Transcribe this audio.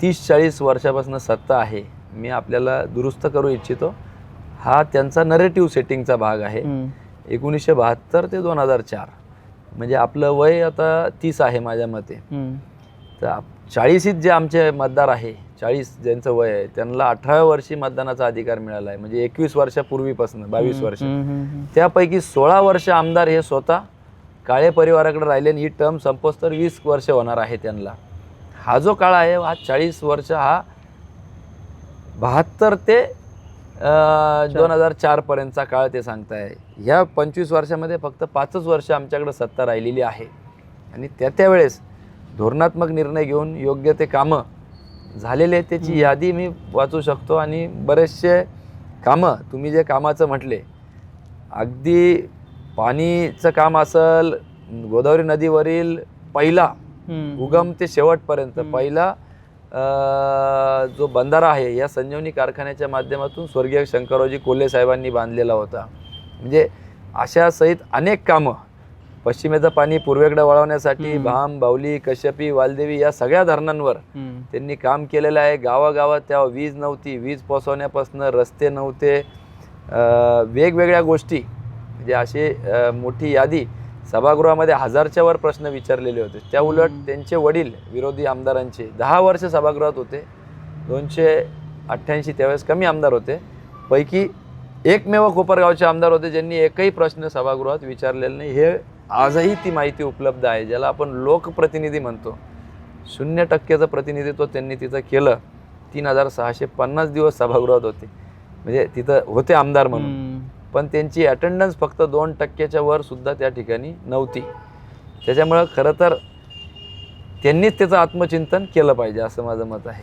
30-40 वर्षापासून सत्ता आहे, मी आपल्याला दुरुस्त करू इच्छितो. हा त्यांचा नरेटिव्ह सेटिंगचा भाग आहे. 1972 ते 2004 म्हणजे आपलं वय आता 30 आहे माझ्या मते. तर 40शीत जे आमचे मतदार आहे, 40 ज्यांचं वय आहे, त्यांना 18व्या वर्षी मतदानाचा अधिकार मिळाला आहे. म्हणजे 21 वर्षापूर्वीपासून 22 वर्ष. त्यापैकी 16 वर्ष आमदार हे स्वतः काळे परिवाराकडे राहिले आणि ही टर्म संपोस तर 20 वर्ष होणार आहे त्यांना. हा जो काळ आहे हा 40 वर्ष, हा 72 ते 2004 पर्यंतचा काळ ते सांगताय. ह्या 25 वर्षामध्ये फक्त 5च वर्ष आमच्याकडे सत्ता राहिलेली आहे आणि त्यावेळेस धोरणात्मक निर्णय घेऊन योग्य ते कामं झालेले त्याची यादी मी वाचू शकतो. आणि बरेचसे कामं तुम्ही जे कामाचं म्हटले, अगदी पाणीचं काम असेल, गोदावरी नदीवरील पहिला उगम ते शेवटपर्यंत पहिला जो बंधारा आहे या संजीवनी कारखान्याच्या माध्यमातून स्वर्गीय शंकररावजी कोल्हे साहेबांनी बांधलेला होता. म्हणजे अशा सहित अनेक कामं, पश्चिमेचं पाणी पूर्वेकडे वळवण्यासाठी भाम, बावली, कश्यपी, वालदेवी या सगळ्या धरणांवर त्यांनी काम केलेलं आहे. गावागावात तेव्हा वीज नव्हती, वीज पोचवण्यापासून रस्ते नव्हते, वेगवेगळ्या गोष्टी, म्हणजे अशी मोठी यादी. सभागृहामध्ये 1000च्या वर प्रश्न विचारलेले होते. त्या उलट त्यांचे वडील विरोधी आमदारांचे 10 वर्ष सभागृहात होते. 288 त्यावेळेस कमी आमदार होते, पैकी एकमेव कोपरगावचे आमदार होते ज्यांनी एकही प्रश्न सभागृहात विचारलेला नाही. हे आजही ती माहिती उपलब्ध आहे, ज्याला आपण लोकप्रतिनिधी म्हणतो. 0% प्रतिनिधित्व त्यांनी तिथं केलं. 3650 दिवस सभागृहात होते, म्हणजे तिथं होते आमदार म्हणून. पण त्यांची अटेंडन्स फक्त 2%च्या वर सुद्धा त्या ठिकाणी नव्हती. त्याच्यामुळं खरं तर त्यांनीच त्याचं आत्मचिंतन केलं पाहिजे असं माझं मत आहे.